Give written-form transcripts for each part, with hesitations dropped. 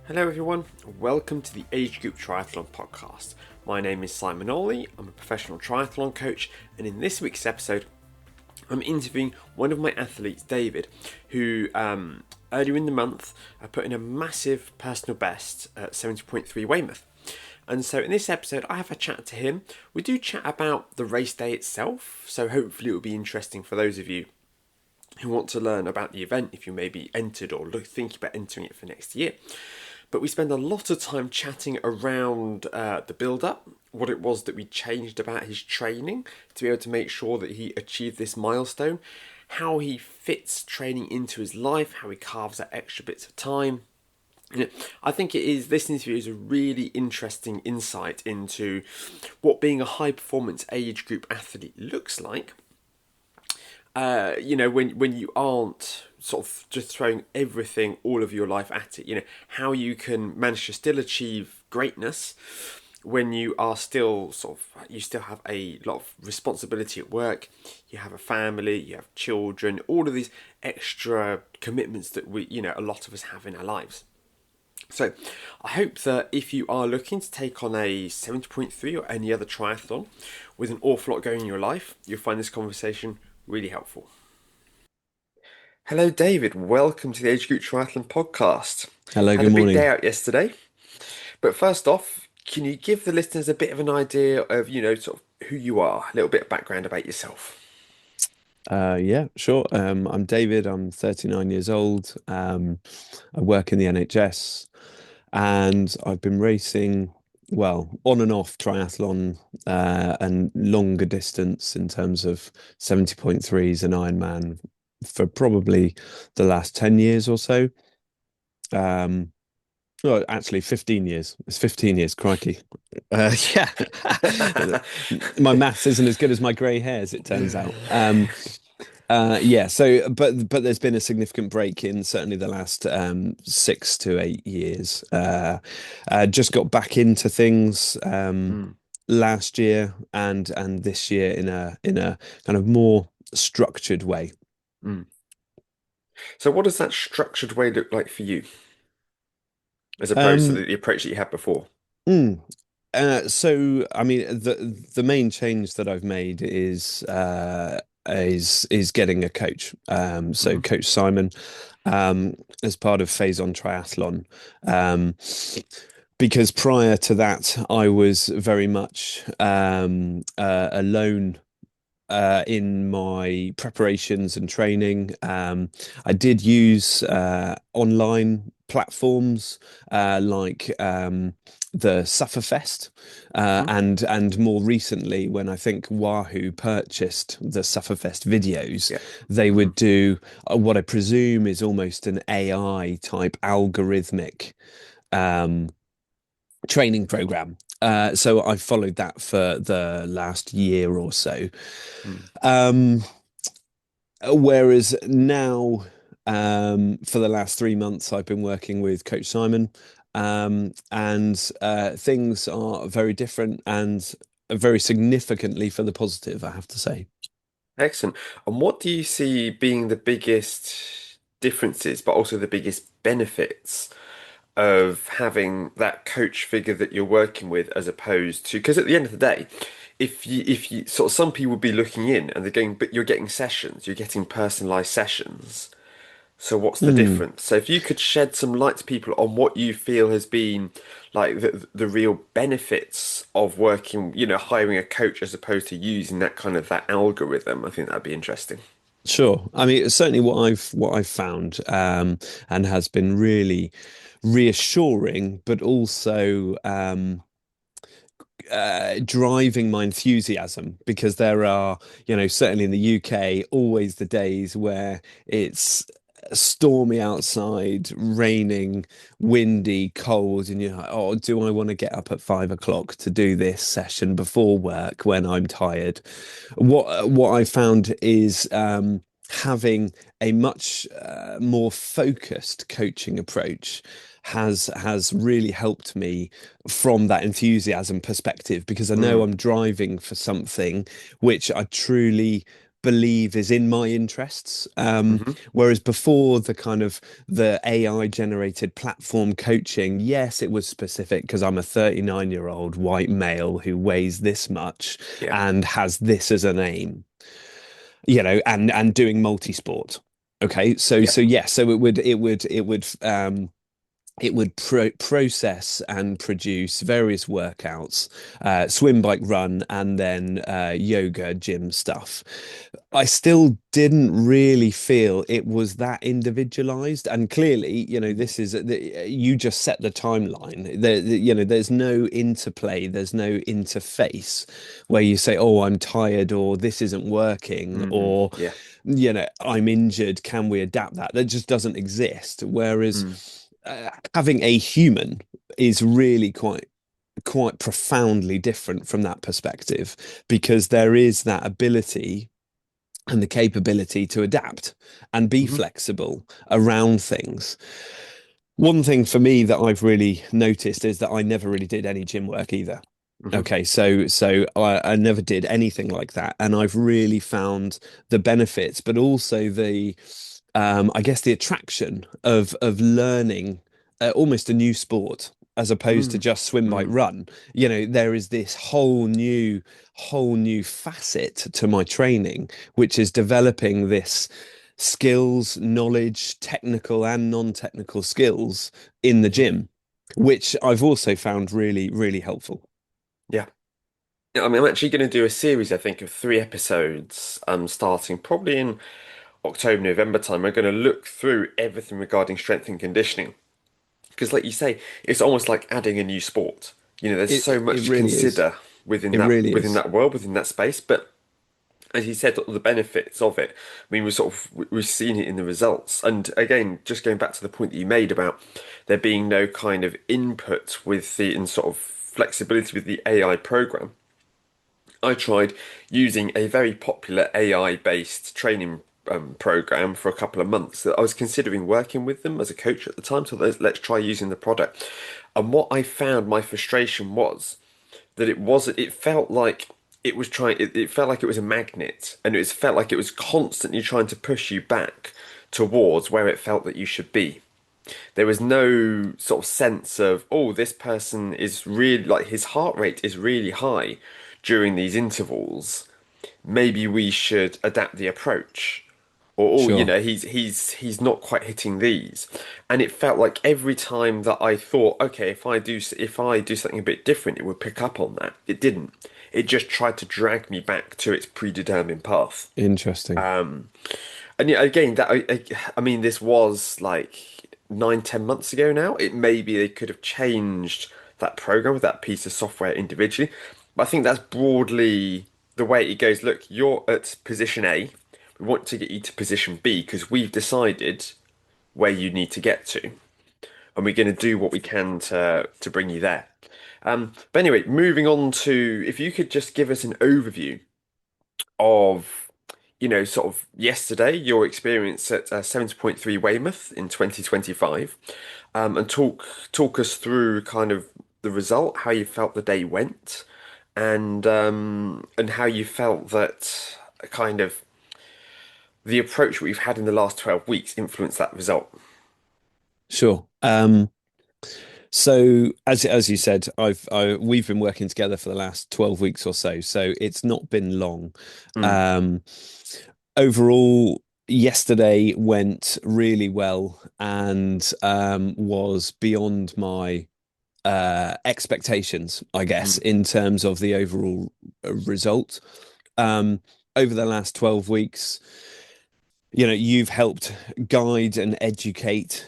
Hello everyone, welcome to the Age Group Triathlon podcast. My name is Simon Ollie, I'm a professional triathlon coach, and in this week's episode I'm interviewing one of my athletes, David, who earlier in the month put in a massive personal best at 70.3 Weymouth. And so in this episode I have a chat to him. We do chat about the race day itself, so hopefully it will be interesting for those of you who want to learn about the event if you maybe entered or thinking about entering it for next year. But we spend a lot of time chatting around the build-up, what it was that we changed about his training to be able to make sure that he achieved this milestone, how he fits training into his life, how he carves out extra bits of time. I think this interview is a really interesting insight into what being a high-performance age group athlete looks like. When you aren't sort of just throwing everything, all of your life at it, how you can manage to still achieve greatness when you are still you still have a lot of responsibility at work, you have a family, you have children, all of these extra commitments that a lot of us have in our lives. So I hope that if you are looking to take on a 70.3 or any other triathlon with an awful lot going in your life, you'll find this conversation really helpful. Hello, David. Welcome to the Age Group Triathlon podcast. Hello, Had good a big day morning. out yesterday, but first off, can you give the listeners a bit of an idea of, sort of who you are, a little bit of background about yourself? Yeah, sure. I'm David. I'm 39 years old. I work in the NHS and I've been racing, well, on and off triathlon and longer distance in terms of 70.3s and Ironman for probably the last 10 years or so. Um, well, actually, 15 years. It's 15 years, crikey. Yeah. My maths isn't as good as my grey hairs, it turns out. Yeah, but there's been a significant break in certainly the last 6 to 8 years. Just got back into things Mm, last year and this year in a kind of more structured way. mm. So what does that structured way look like for you, as opposed to Um, the approach that you had before? mm, so I mean the main change that I've made is getting a coach. So Mm, Coach Simon, as part of Phase on Triathlon. Um, because prior to that, I was very much alone in my preparations and training. I did use online platforms like the Sufferfest, mhm, and more recently, when I think Wahoo purchased the Sufferfest videos, yeah. they Hmm. would do what I presume is almost an AI type algorithmic um, training program. So I followed that for the last year or so. Mm. Um, Whereas now, for the last 3 months, I've been working with Coach Simon, and things are very different and very significantly for the positive, I have to say. Excellent. And what do you see being the biggest differences, but also the biggest benefits of having that coach figure that you're working with, as opposed to, because at the end of the day, if you sort of, some people would be looking in and they're going, but you're getting sessions, you're getting personalized sessions. So what's the Hmm. difference? So if you could shed some light to people on what you feel has been like the real benefits of working, hiring a coach as opposed to using that kind of that algorithm, I think that'd be interesting. Sure. I mean, certainly what I've found, and has been really reassuring, but also driving my enthusiasm because there are, certainly in the UK, always the days where it's stormy outside, raining, windy, cold, and you're like, oh, do I want to get up at 5 o'clock to do this session before work when I'm tired? What I found is having a much more focused coaching approach has really helped me from that enthusiasm perspective because I know Mm, I'm driving for something which I truly believe is in my interests. Hmm. Whereas before the kind of the AI generated platform coaching, yes, it was specific because I'm a 39-year-old white male who weighs this much Yeah. and has this as an aim, and doing multi-sport. Okay, so Yeah. so yeah, so it would process and produce various workouts, swim, bike, run, and then yoga, gym stuff. I still didn't really feel it was that individualized. And clearly, this is you just set the timeline. There's no interplay, there's no interface where you say, "Oh, I'm tired," or "This isn't working," Hmm. or Yeah. "I'm injured. Can we adapt that?" That just doesn't exist. Whereas Mm. having a human is really quite profoundly different from that perspective, because there is that ability and the capability to adapt and be Hmm. flexible around things. One thing for me that I've really noticed is that I never really did any gym work either. Hmm. Okay, so I never did anything like that, and I've really found the benefits, but also the I guess the attraction of learning almost a new sport as opposed to Mm. just swim, bike, Mm. run. There is this whole new facet to my training, which is developing this skills, knowledge, technical and non-technical skills in the Yeah. gym, which I've also found really, really helpful. Yeah. Yeah, I mean, I'm actually going to do a series, I think, of 3 episodes, starting probably in October, November time. We're going to look through everything regarding strength and conditioning. Because, like you say, it's almost like adding a new sport. There's It, so it, it much to really is. consider within It that really within is. that world, within that space. But as you said, the benefits of it. I mean, we've seen it in the results. And again, just going back to the point that you made about there being no kind of input with the and sort of flexibility with the AI program. I tried using a very popular AI-based training program for a couple of months. That I was considering working with them as a coach at the time, so let's try using the product. And what I found my frustration was that it felt like it felt like it was a magnet, and it felt like it was constantly trying to push you back towards where it felt that you should be. There was no sort of sense of, oh, this person is really like his heart rate is really high during these intervals. Maybe we should adapt the approach. Or, oh, Sure. he's not quite hitting these. And it felt like every time that I thought, okay, if I do something a bit different, it would pick up on that. It didn't. It just tried to drag me back to its predetermined path. Interesting. And yeah, again, I mean, this was like 9, 10 months ago now. It maybe they could have changed that program with that piece of software individually. But I think that's broadly the way it goes. Look, you're at position A. We want to get you to position B because we've decided where you need to get to, and we're going to do what we can to bring you there. But anyway, moving on to if you could just give us an overview of, sort of yesterday, your experience at 70.3 Weymouth in 2025, and talk us through kind of the result, how you felt the day went, and how you felt that kind of the approach we've had in the last 12 weeks influenced that result. Sure. So as you said, we've been working together for the last 12 weeks or so, so it's not been long. Mm, Um, Overall, yesterday went really well and was beyond my expectations, I guess, mm, in terms of the overall result. Um, Over the last 12 weeks, you've helped guide and educate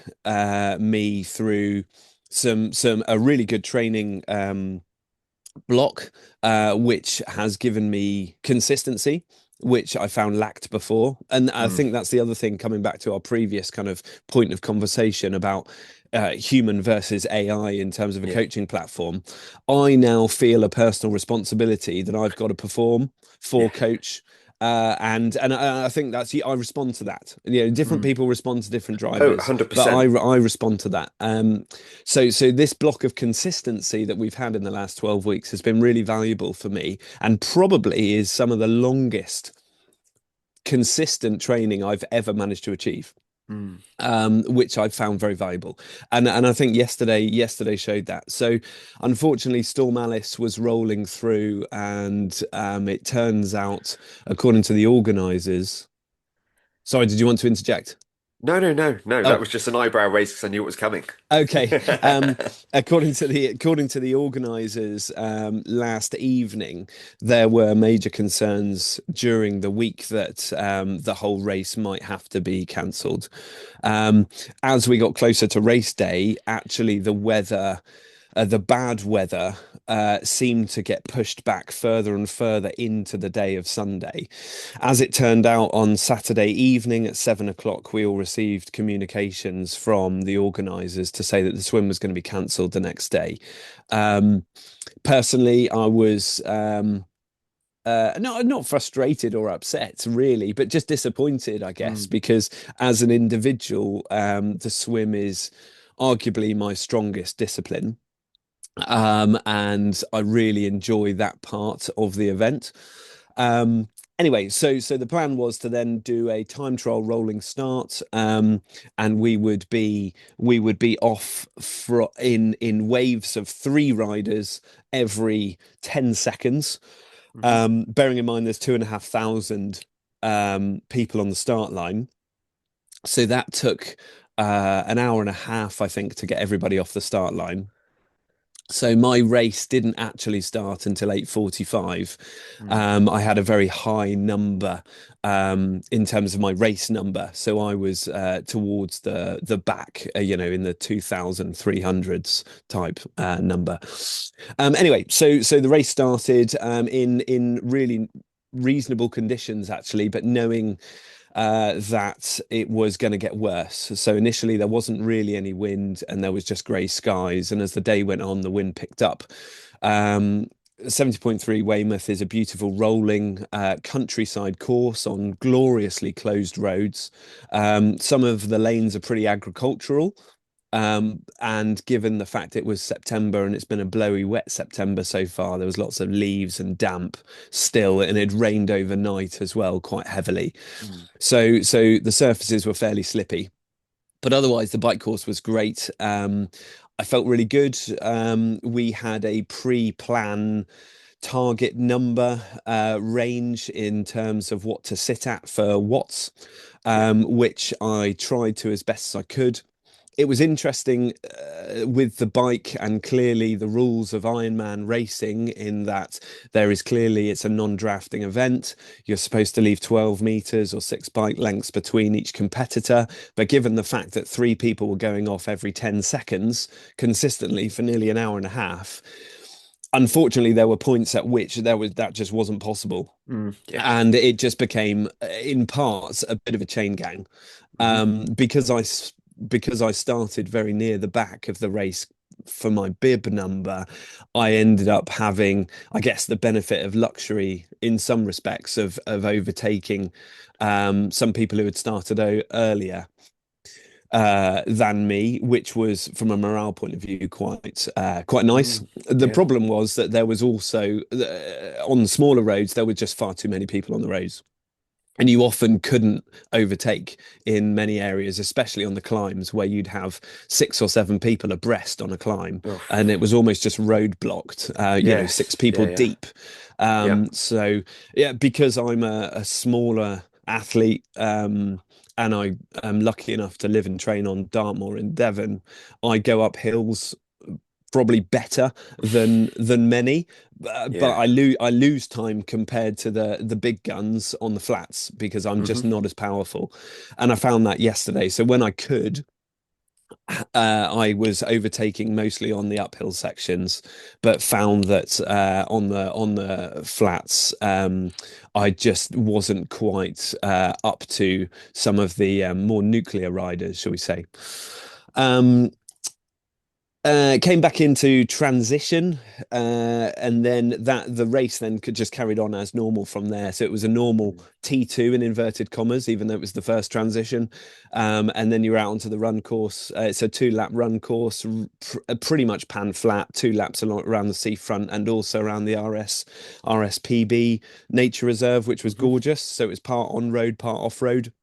me through some a really good training block, which has given me consistency, which I found lacked before. And I mm, think that's the other thing, coming back to our previous kind of point of conversation about human versus AI in terms of a yeah, coaching platform. I now feel a personal responsibility that I've got to perform for yeah. coach. And I think I respond to that. Different Mm. people respond to different Oh, drivers, but I 100%. I respond to that. So this block of consistency that we've had in the last 12 weeks has been really valuable for me, and probably is some of the longest consistent training I've ever managed to achieve. Mm. Which I found very valuable, and I think yesterday showed that. So, unfortunately, Storm Alice was rolling through, and it turns out, according to the organisers, sorry, did you want to interject? No, no, no, no. That Oh, was just an eyebrow raise because I knew it was coming. okay. According to the organisers, last evening there were major concerns during the week that the whole race might have to be cancelled. Um, as we got closer to race day, actually the bad weather seemed to get pushed back further and further into the day of Sunday. As it turned out, on Saturday evening at 7 o'clock, we all received communications from the organisers to say that the swim was going to be cancelled the next day. Um, Personally, I was not frustrated or upset really, but just disappointed, I guess, Mm. because as an individual, the swim is arguably my strongest discipline. And I really enjoy that part of the event. Um, anyway, so the plan was to then do a time trial rolling start, and we would be off for in waves of three riders every 10 seconds. Hmm. Bearing in mind there's 2,500 people on the start line, so that took an hour and a half, I think, to get everybody off the start line. So my race didn't actually start until 8:45. Mm. I had a very high number in terms of my race number, so I was towards the back, in the 2,300s type number. Anyway, so the race started in really reasonable conditions actually, but knowing that it was going to get worse. So initially there wasn't really any wind and there was just grey skies. And as the day went on, the wind picked up. 70.3 Weymouth is a beautiful rolling countryside course on gloriously closed roads. Some of the lanes are pretty agricultural. And given the fact it was September and it's been a blowy, wet September so far, there was lots of leaves and damp still, and it rained overnight as well, quite heavily. Mm. So the surfaces were fairly slippy, but otherwise the bike course was great. I felt really good. We had a pre-plan target number range in terms of what to sit at for watts, Yeah. which I tried to as best as I could. It was interesting with the bike and clearly the rules of Ironman racing in that it's a non-drafting event. You're supposed to leave 12 meters or 6 bike lengths between each competitor. But given the fact that three people were going off every 10 seconds consistently for nearly an hour and a half, unfortunately, there were points at which that just wasn't possible. Mm. Yeah. And it just became, in parts, a bit of a chain gang. Hmm. Because I started very near the back of the race for my bib number, I ended up having, I guess, the benefit of luxury in some respects of overtaking some people who had started earlier than me, which was from a morale point of view quite nice. Mm. The Yeah. problem was that there was also on smaller roads there were just far too many people on the roads. And you often couldn't overtake in many areas, especially on the climbs where you'd have 6 or 7 people abreast on a climb, and it Oh. was almost just road blocked, six Yes. people Yeah. Yeah. deep. Yeah. So yeah, because I'm a smaller athlete, and I am lucky enough to live and train on Dartmoor in Devon, I go up hills probably better than many, but Yeah. I lose time compared to the big guns on the flats because I'm Hmm. just not as powerful, and I found that yesterday. So when I could, I was overtaking mostly on the uphill sections, but found that on the flats, I just wasn't quite up to some of the more nuclear riders, shall we say. Um, Came back into transition, and then that the race then could just carried on as normal from there. So it was a normal Mm. T2 in inverted commas, even though it was the first transition. And then you're out onto the run course. It's a 2 lap run course, pretty much pan flat, 2 laps along around the seafront and also around the RSPB Nature Reserve, which was Hmm. gorgeous. So it was part on road, part off road.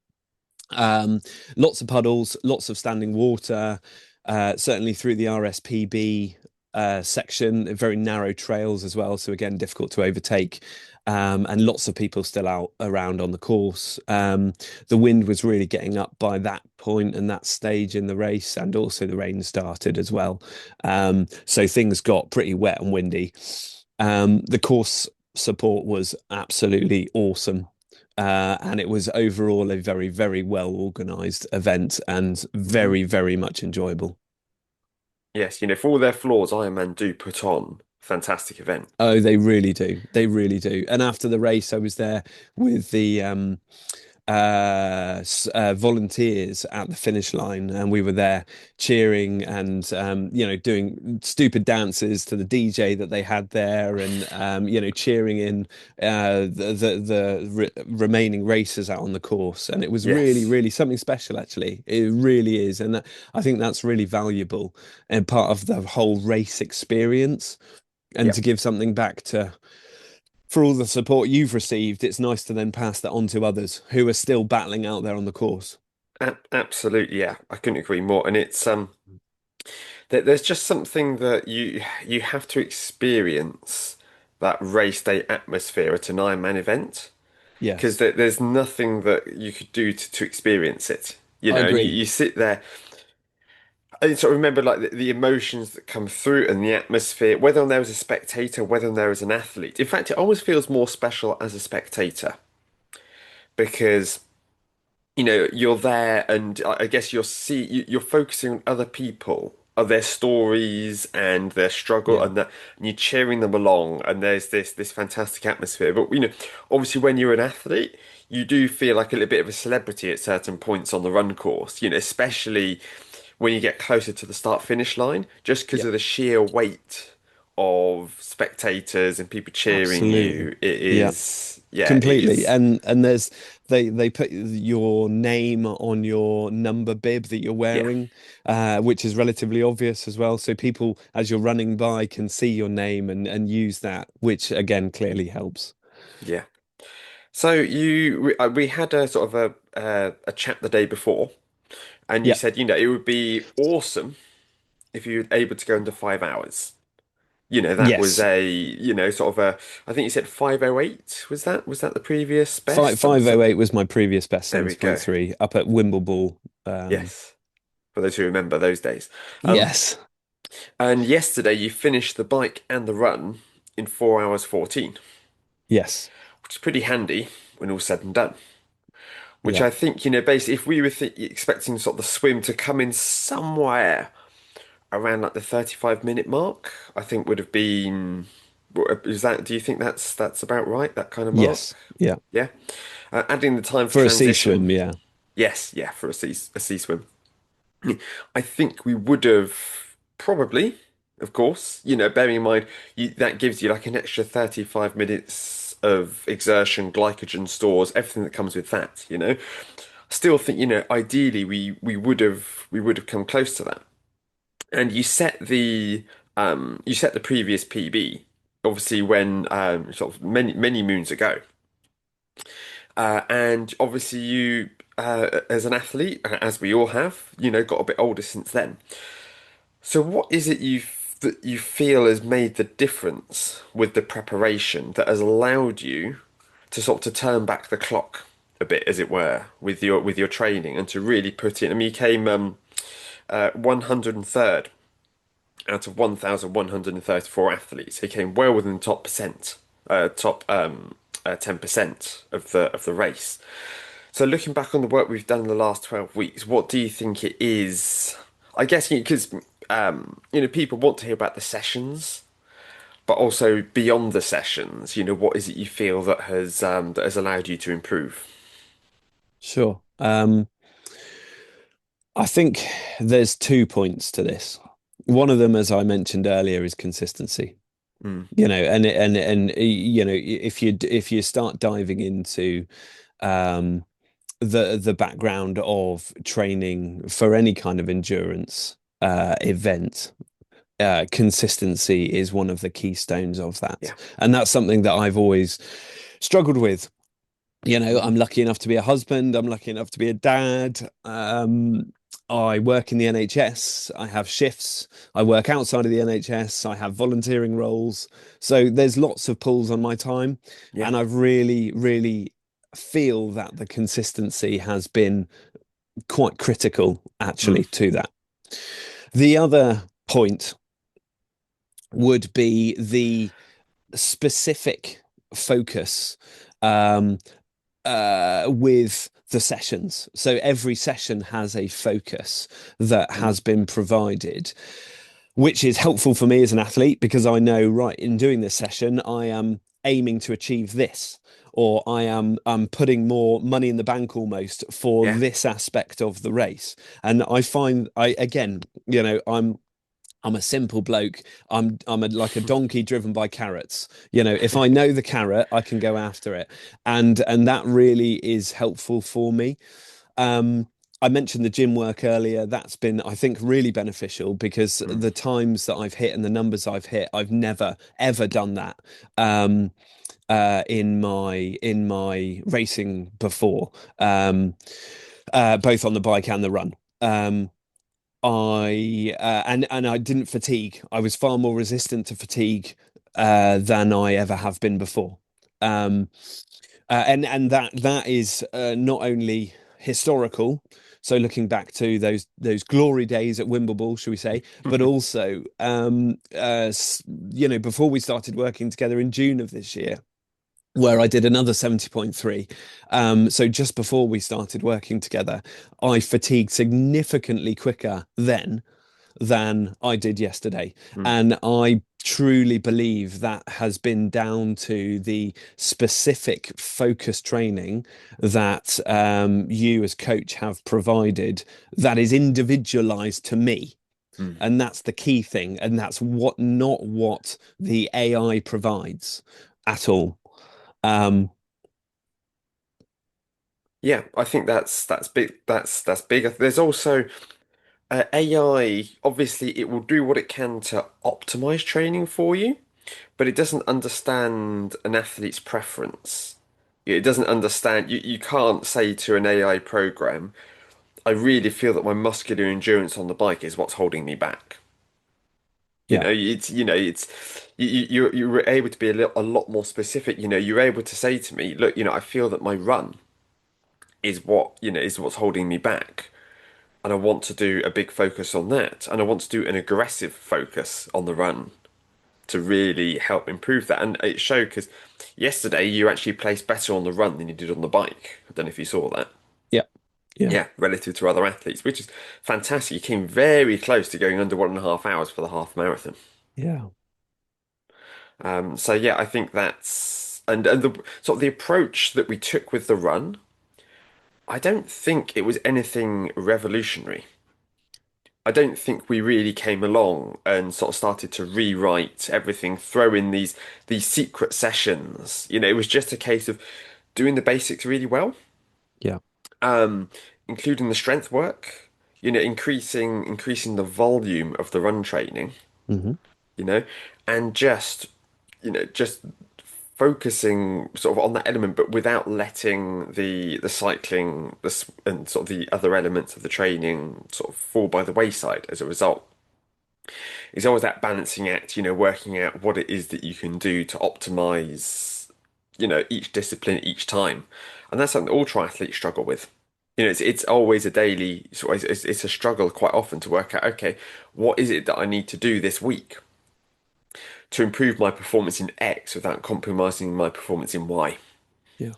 Um, Lots of puddles, lots of standing water, certainly through the RSPB section, very narrow trails as well. So again, difficult to overtake. And lots of people still out around on the course. The wind was really getting up by that point and that stage in the race, and also the rain started as well. So things got pretty wet and windy. The course support was absolutely awesome. And it was overall a very, very well organized event and Hmm. very, very much enjoyable. Yes, for all their flaws, Iron Man do put on a fantastic event. Oh, they really do. They really do. And after the race, I was there with the volunteers at the finish line, and we were there cheering and doing stupid dances to the DJ that they had there, and cheering in the remaining racers out on the course, and it was really, Yes. really something special. Actually, it really is, and I think that's really valuable and part of the whole race experience. And to Yep. give something back to for all the support you've received, it's nice to then pass that on to others who are still battling out there on the course. Absolutely, yeah. I couldn't agree more. And it's there's just something that you have to experience that race day atmosphere at an Ironman event because Yes, there's nothing that you could do to experience it. I And you, agree. you sit there and sort of remember like the emotions that come through and the atmosphere, whether there was a spectator, whether there was an athlete. In fact, it always feels more special as a spectator because you're there and I guess you're focusing on other people, their stories and their struggle Yeah, and you're cheering them along and there's this fantastic atmosphere. But obviously when you're an athlete, you do feel like a little bit of a celebrity at certain points on the run course, especially when you get closer to the start finish line, just because yeah, of the sheer weight of spectators and people cheering absolutely. you. It Yeah, is, yeah, it completely. is, And there's they put your name on your number bib that you're yeah, wearing, which is relatively obvious as well. So people, as you're running by, can see your name and use that, which again clearly helps. yeah. So we had a sort of a chat the day before, and you Yeah. said, it would be awesome if you were able to go under 5 hours. That was Yes. sort of I think you said 5:08. Was that the previous Five best? five oh eight was my previous best, There we go. 70.3 up at Wimbledon. Yes, for those who remember those days. Um, Yes. and yesterday you finished the bike and the run in 4 hours 14, Yes. which is pretty handy when all's said and done. Which Yeah. I think, basically, if we were expecting sort of the swim to come in somewhere around like the 35-minute mark, I think would have been. Do you think that's about right? That kind of mark? Yes. Yeah. Yeah. Adding the time for For a sea transition. swim, yeah. Yes, yeah, for a sea swim. I think we would have probably, of course, bearing in mind that gives you like an extra 35 minutes of exertion, glycogen stores, everything that comes with that. Still think, ideally we would have come close to that. And you set the previous PB, obviously when sort of many moons ago. And obviously you as an athlete, as we all have, got a bit older since then. So what is it that you feel has made the difference with the preparation that has allowed you to sort of to turn back the clock a bit, as it were, with your training and to really put in? I mean, you came 103rd out of 1,134 athletes. He came well within the top 10% of the race. So looking back on the work we've done in the last 12 weeks, what do you think it is? I guess because people want to hear about the sessions, but also beyond the sessions, what is it you feel that has allowed you to improve? Sure. I think there's 2 points to this. one of them, as I mentioned earlier, is consistency. Mm. If you start diving into um, the background of training for any kind of endurance event, consistency is one of the keystones of that, Yeah. and that's something that I've always struggled with. Hmm. I'm lucky enough to be a husband. I'm lucky enough to be a dad. I work in the NHS. I have shifts. I work outside of the NHS. I have volunteering roles. So there's lots of pulls on my time. Yeah. And I've really, really feel that the consistency has been quite critical Mm. actually to that. The other point would be the specific focus. Um, with the sessions. So every session has a focus that Mm. has been provided, which is helpful for me as an athlete because I know, right, in doing this session, I am aiming to achieve this. Or I'm putting more money in the bank almost for Yeah. this aspect of the race. And I find I again, I'm a simple bloke. Like a donkey driven by carrots. If I know the carrot, I can go after it, and that really is helpful for me. Um, I mentioned the gym work earlier. That's been, I think, really beneficial because Mm. the times that I've hit and the numbers I've hit, I've never ever done that um, in my racing before, both on the bike and the run. And I didn't fatigue. I was far more resistant to fatigue than I ever have been before. Um, and that is not only historical, so looking back to those glory days at Wimbledon, shall we say, but also before we started working together in June of this year, where I did another 70.3. So just before we started working together, I fatigued significantly quicker then than I did yesterday. Mm. And I truly believe that has been down to the specific focus training that you as coach have provided that is individualized to me. Mm. And that's the key thing. And that's not what the AI provides at all. Um, Yeah, I think that's big. That's big. There's also AI. Obviously, it will do what it can to optimize training for you, but it doesn't understand an athlete's preference. It doesn't understand. You can't say to an AI program, "I really feel that my muscular endurance on the bike is what's holding me back." yeah, You were able to be a lot more specific. You're able to say to me, "Look, I feel that my run is what's holding me back." And I want to do a big focus on that, and I want to do an aggressive focus on the run to really help improve that. And it showed because yesterday you actually placed better on the run than you did on the bike. I don't know if you saw that. yeah, yeah, Yeah, relative to other athletes, which is fantastic. You came very close to going under 1.5 hours for the half marathon. yeah, So yeah, I think that's and the sort of the approach that we took with the run. I don't think it was anything revolutionary. I don't think we really came along and sort of started to rewrite everything, throw in these secret sessions. It was just a case of doing the basics really well, yeah. um, including the strength work, increasing the volume of the run training, Hmm. you know, and just focusing sort of on that element, but without letting the cycling and sort of the other elements of the training sort of fall by the wayside as a result. It's always that balancing act, working out what it is that you can do to optimize, each discipline each time. And that's something all triathletes struggle with. It's always a daily, it's a struggle quite often to work out, okay, what is it that I need to do this week to improve my performance in X without compromising my performance in Y? Yeah.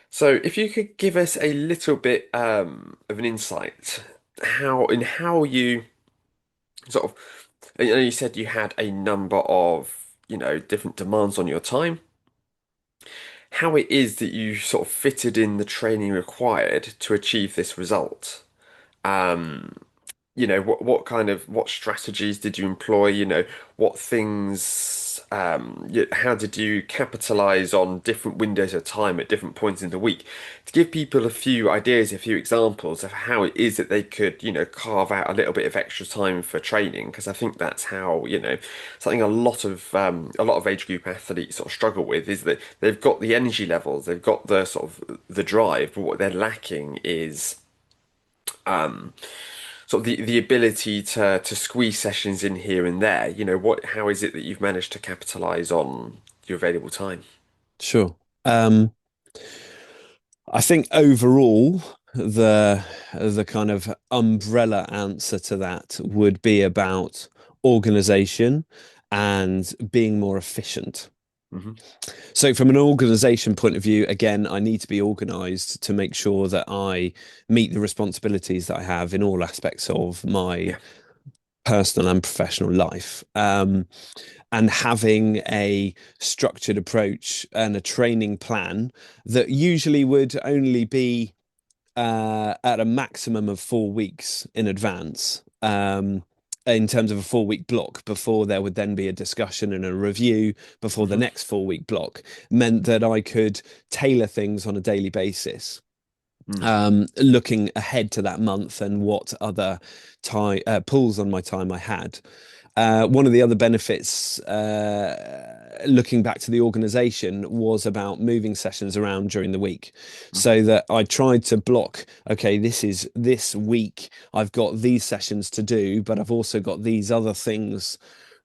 So if you could give us a little bit of an insight how you sort of you said you had a number of different demands on your time, how it is that you sort of fitted in the training required to achieve this result. Um, what strategies did you employ? What things, how did you capitalize on different windows of time at different points in the week to give people a few ideas, a few examples of how it is that they could, carve out a little bit of extra time for training? Because I think that's how, something a lot of age group athletes sort of struggle with is that they've got the energy levels, they've got the sort of the drive, but what they're lacking is sort of the ability to squeeze sessions in here and there. How is it that you've managed to capitalize on your available time? Sure. Um, I think overall, the kind of umbrella answer to that would be about organization and being more efficient. Hmm. So, from an organization point of view, again, I need to be organized to make sure that I meet the responsibilities that I have in all aspects of my Yeah. personal and professional life. And having a structured approach and a training plan that usually would only be at a maximum of 4 weeks in advance. In terms of a 4 week block, before there would then be a discussion and a review before the Hmm. next 4 week block, meant that I could tailor things on a daily basis, Mm. looking ahead to that month and what other time pulls on my time I had. One of the other benefits, looking back to the organization, was about moving sessions around during the week, Hmm. so that I tried to block, okay, this week I've got these sessions to do, but I've also got these other things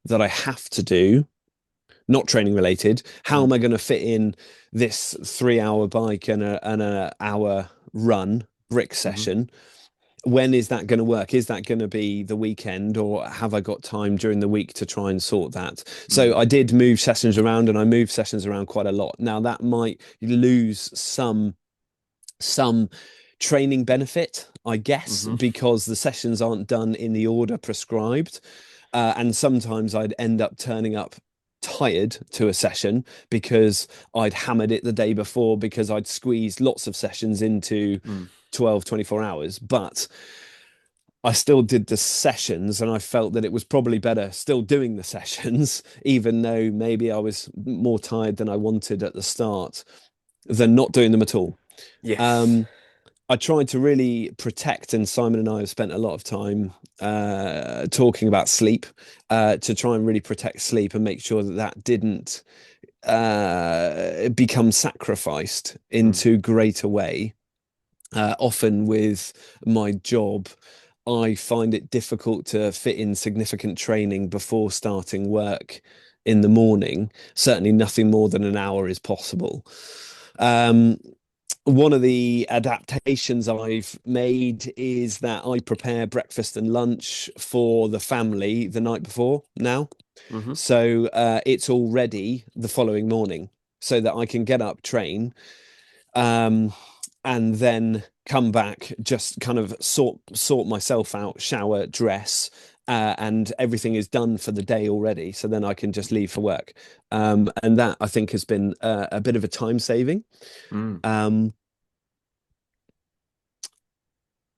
that I have to do, not training related. How Mm. am I going to fit in this 3 hour bike and a hour run brick Hmm. session? When is that going to work? Is that going to be the weekend, or have I got time during the week to try and sort that? So Mm. I did move sessions around, and I moved sessions around quite a lot. Now that might lose some training benefit, I guess, Hmm. because the sessions aren't done in the order prescribed. And sometimes I'd end up turning up tired to a session because I'd hammered it the day before, because I'd squeezed lots of sessions into Mm. 12, 24 hours. But I still did the sessions, and I felt that it was probably better still doing the sessions, even though maybe I was more tired than I wanted at the start, than not doing them at all. Yes. Um, I tried to really protect, and Simon and I have spent a lot of time talking about sleep, to try and really protect sleep and make sure that that didn't become sacrificed in Mm. too great a way. Often with my job, I find it difficult to fit in significant training before starting work in the morning. Certainly, nothing more than an hour is possible. Um, one of the adaptations I've made is that I prepare breakfast and lunch for the family the night before now. Hmm. So it's all ready the following morning, so that I can get up, um, and then come back, just kind of sort myself out, shower, dress, and everything is done for the day already. So then I can just leave for work, and that I think has been a bit of a time saving. Mm. Um,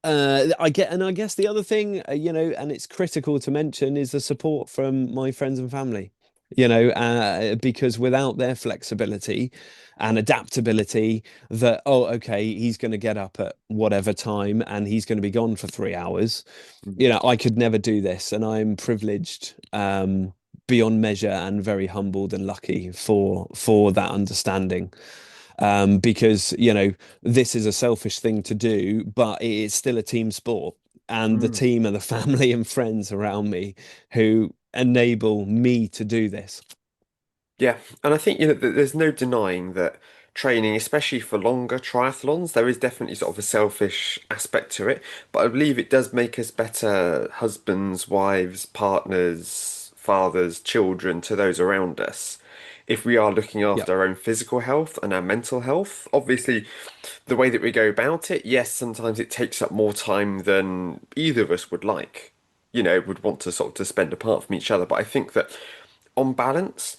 and I guess the other thing, and it's critical to mention, is the support from my friends and family. Because without their flexibility and adaptability, that, oh, okay, he's going to get up at whatever time and he's going to be gone for 3 hours. Mm. I could never do this, and I'm privileged, beyond measure, and very humbled and lucky for that understanding, because this is a selfish thing to do, but it is still a team sport, and the Mm. team and the family and friends around me who enable me to do this. Yeah, and I think there's no denying that training, especially for longer triathlons, there is definitely sort of a selfish aspect to it. But I believe it does make us better husbands, wives, partners, fathers, children to those around us. If we are looking Yeah, after our own physical health and our mental health, obviously, the way that we go about it, yes, sometimes it takes up more time than either of us would like, would want to sort of to spend apart from each other. But I think that on balance,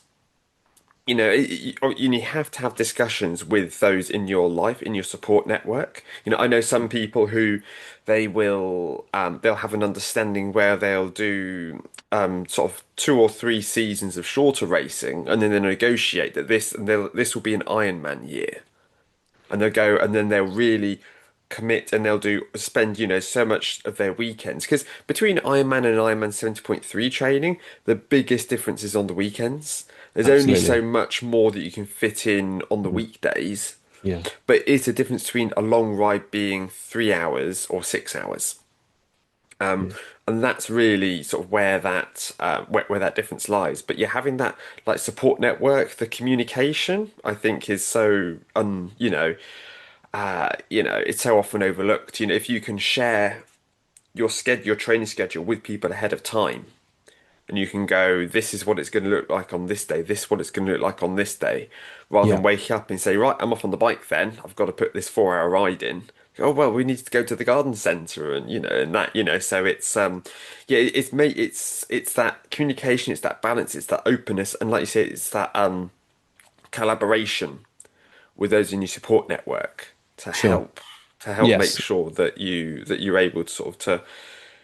you have to have discussions with those in your life, in your support network. I know some people who they'll have an understanding where they'll do sort of 2 or 3 seasons of shorter racing, and then they negotiate that this will be an Ironman year, and they'll go and then they'll really commit and they'll do spend so much of their weekends because between Ironman and Ironman 70.3 training the biggest difference is on the weekends. There's only so Absolutely. much more that you can fit in on the Mhm. weekdays, Yeah. but it's a difference between a long ride being 3 hours or 6 hours. Yeah. And that's really sort of where that difference lies. But you're having that like support network, the communication, I think is so it's so often overlooked. If you can share your training schedule with people ahead of time, and you can go, this is what it's going to look like on this day, this is what it's going to look like on this day, rather than Yeah. wake up and say, right, I'm off on the bike then, I've got to put this 4 hour ride in. Oh well, we need to go to the garden centre and and that so it's yeah it's that communication, it's that balance, it's that openness, and like you say, it's that collaboration with those in your support network Sure. to help make Yes. sure that you're able to sort of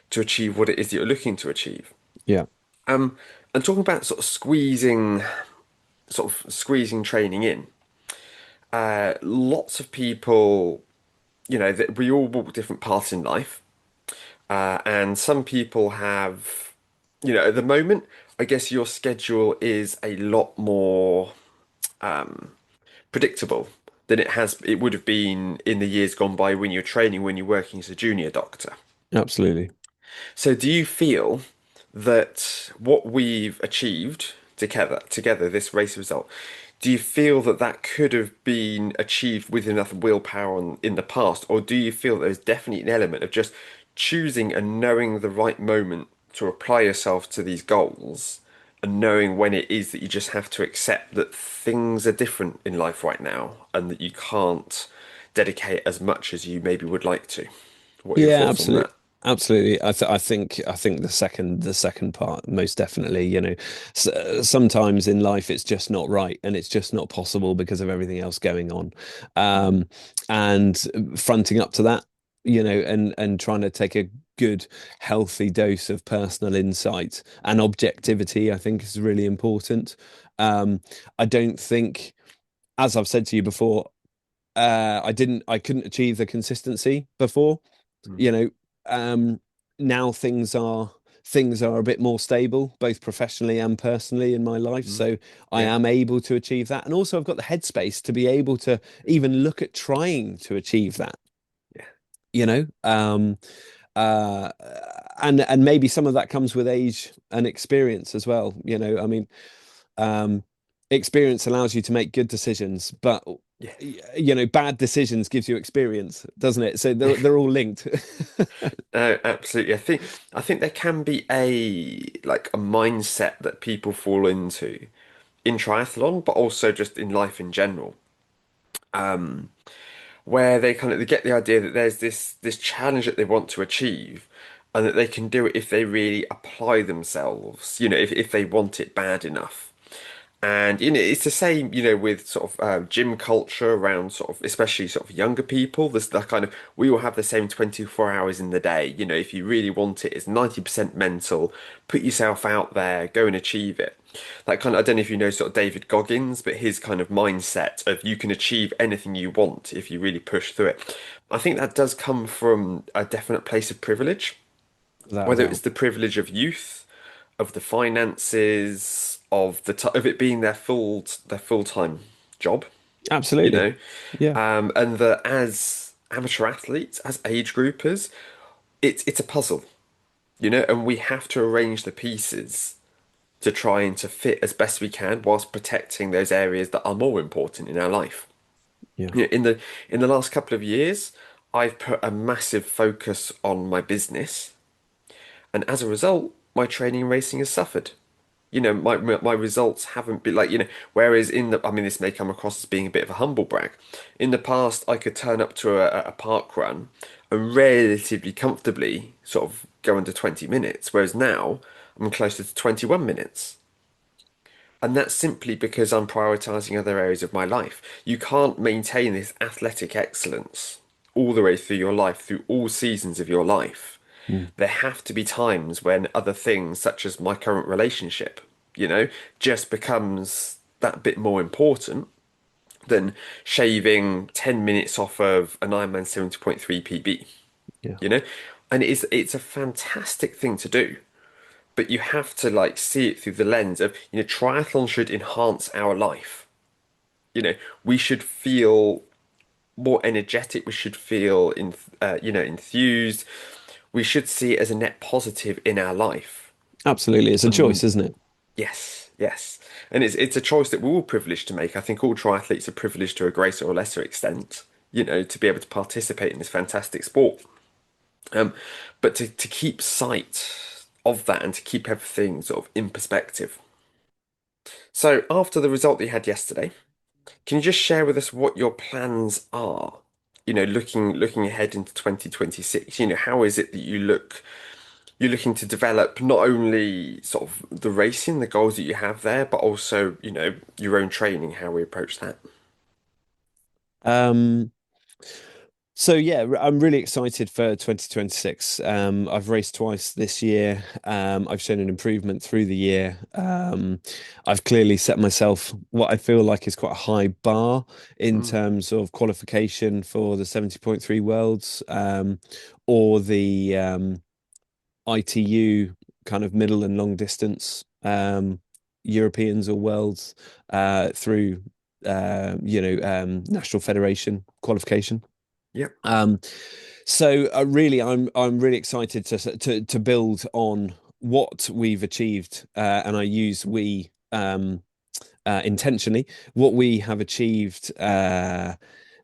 to achieve what it is that you're looking to achieve. Yeah. Um, and talking about sort of squeezing training in, lots of people, that we all walk different paths in life, and some people have, at the moment, I guess your schedule is a lot more predictable than it would have been in the years gone by when you're training, when you're working as a junior doctor. Absolutely. So do you feel that what we've achieved together, this race result, do you feel that that could have been achieved with enough willpower in the past, or do you feel there's definitely an element of just choosing and knowing the right moment to apply yourself to these goals, and knowing when it is that you just have to accept that things are different in life right now, and that you can't dedicate as much as you maybe would like to? What are your Yeah, thoughts on absolutely. that? Absolutely. I think the second part most definitely, sometimes in life it's just not right and it's just not possible because of everything else going on. Mm. Um and fronting up to that, and trying to take a good healthy dose of personal insight and objectivity, I think is really important. Um I don't think, as I've said to you before, I couldn't achieve the consistency before, Mm. you know. um Now things are a bit more stable both professionally and personally in my life, Mm. so I Yeah. am able to achieve that, and also I've got the headspace to be able to even look at trying to achieve that, Yeah. you know. Uh and maybe some of that comes with age and experience as well, I mean, um, experience allows you to make good decisions, but Yeah. bad decisions gives you experience, doesn't it? So they're all linked. No, absolutely. I think there can be a mindset that people fall into in triathlon, but also just in life in general, where they get the idea that there's this challenge that they want to achieve, and that they can do it if they really apply themselves, if they want it bad enough. And it's the same, with sort of gym culture around sort of, especially sort of younger people. There's the kind of we all have the same 24 hours in the day. If you really want it, it's 90% mental. Put yourself out there, go and achieve it. That kind of, I don't know if you know sort of David Goggins, but his kind of mindset of you can achieve anything you want if you really push through it. I think that does come from a definite place of privilege, Without a whether it's doubt. the privilege of youth, of the finances, of it being their full-time job, you Absolutely. know, Yeah. and that as amateur athletes, as age groupers, it's a puzzle, and we have to arrange the pieces to try and to fit as best we can whilst protecting those areas that are more important in our life. Yeah. In the last couple of years, I've put a massive focus on my business, and as a result, my training and racing has suffered. My results haven't been whereas I mean, this may come across as being a bit of a humble brag. In the past, I could turn up to a park run and relatively comfortably sort of go under 20 minutes, whereas now I'm closer to 21 minutes. And that's simply because I'm prioritizing other areas of my life. You can't maintain this athletic excellence all the way through your life, through all seasons of your life. Mm. There have to be times when other things, such as my current relationship, just becomes that bit more important than shaving 10 minutes off of an Ironman 70.3 PB, Yeah, you know? And it's a fantastic thing to do, but you have to like see it through the lens of, triathlon should enhance our life. We should feel more energetic, we should feel enthused. We should see it as a net positive in our life. absolutely. It's a choice, isn't it? Yes, yes. And it's a choice that we're all privileged to make. I think all triathletes are privileged to a greater or lesser extent, to be able to participate in this fantastic sport. Um, but to keep sight of that and to keep everything sort of in perspective. So after the result that you had yesterday, can you just share with us what your plans are? Looking ahead into 2026, how is it that you're looking to develop not only sort of the racing, the goals that you have there, but also, your own training, how we approach that. Um, So yeah, I'm really excited for 2026. I've raced twice this year. I've shown an improvement through the year. I've clearly set myself what I feel like is quite a high bar in Mm, terms of qualification for the 70.3 Worlds, or the ITU kind of middle and long distance Europeans or Worlds, through National Federation qualification. yep. Um, so really, I'm really excited to build on what we've achieved, and I use we intentionally, what we have achieved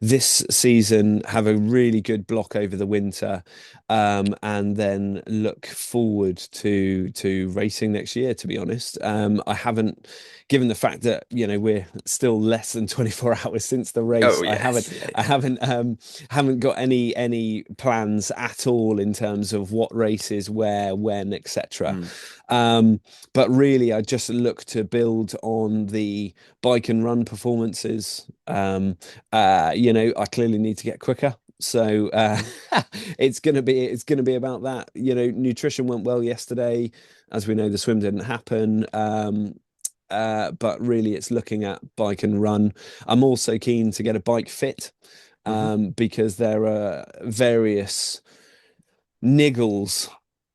this season, have a really good block over the winter, and then look forward to racing next year. To be honest, I haven't, given the fact that we're still less than 24 hours since the race, Oh, yes. Yeah, I yeah. haven't got any plans at all in terms of what races, where, when, etc. Mm, Um, but really, I just look to build on the bike and run performances. I clearly need to get quicker. So it's gonna be about that. Nutrition went well yesterday. As we know, the swim didn't happen. But really, it's looking at bike and run. I'm also keen to get a bike fit, hmm because there are various niggles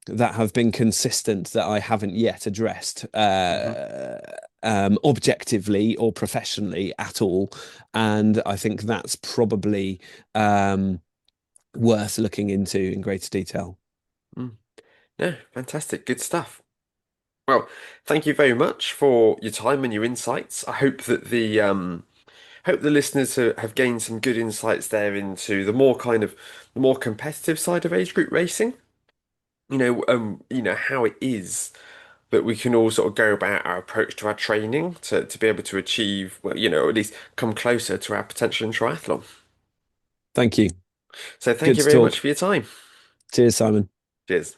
that have been consistent that I haven't yet addressed, hmm objectively or professionally at all. And I think that's probably um, worth looking into in greater detail. Mm. No, fantastic. Good stuff. Well, thank you very much for your time and your insights. I hope that the listeners have gained some good insights there into the more competitive side of age group racing. How it is that we can all sort of go about our approach to our training to be able to achieve, well, at least come closer to our potential in triathlon. Thank you. So thank Good you to very much talk. for your time. Cheers, Simon. Cheers.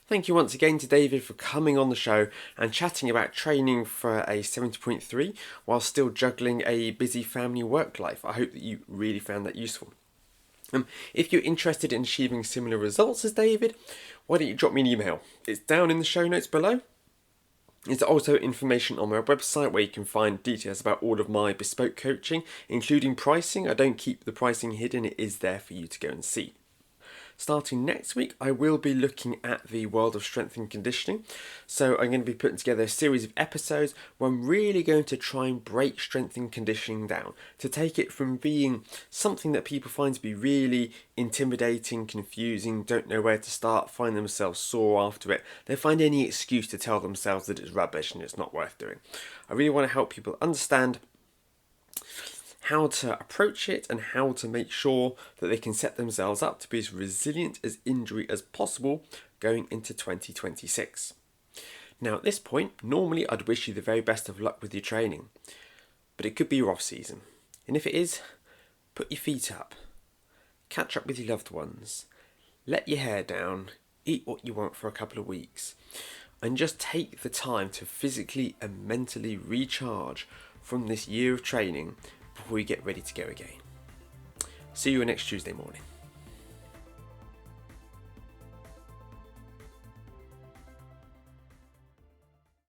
Thank you once again to David for coming on the show and chatting about training for a 70.3 while still juggling a busy family work life. I hope that you really found that useful. If you're interested in achieving similar results as David, why don't you drop me an email? It's down in the show notes below. There's also information on my website where you can find details about all of my bespoke coaching, including pricing. I don't keep the pricing hidden, it is there for you to go and see. Starting next week, I will be looking at the world of strength and conditioning. So I'm going to be putting together a series of episodes where I'm really going to try and break strength and conditioning down, to take it from being something that people find to be really intimidating, confusing, don't know where to start, find themselves sore after it. They find any excuse to tell themselves that it's rubbish and it's not worth doing. I really want to help people understand how to approach it and how to make sure that they can set themselves up to be as resilient as injury as possible going into 2026. Now, at this point, normally I'd wish you the very best of luck with your training, but it could be your off season. And if it is, put your feet up, catch up with your loved ones, let your hair down, eat what you want for a couple of weeks. and just take the time to physically and mentally recharge from this year of training before you get ready to go again. See you next Tuesday morning.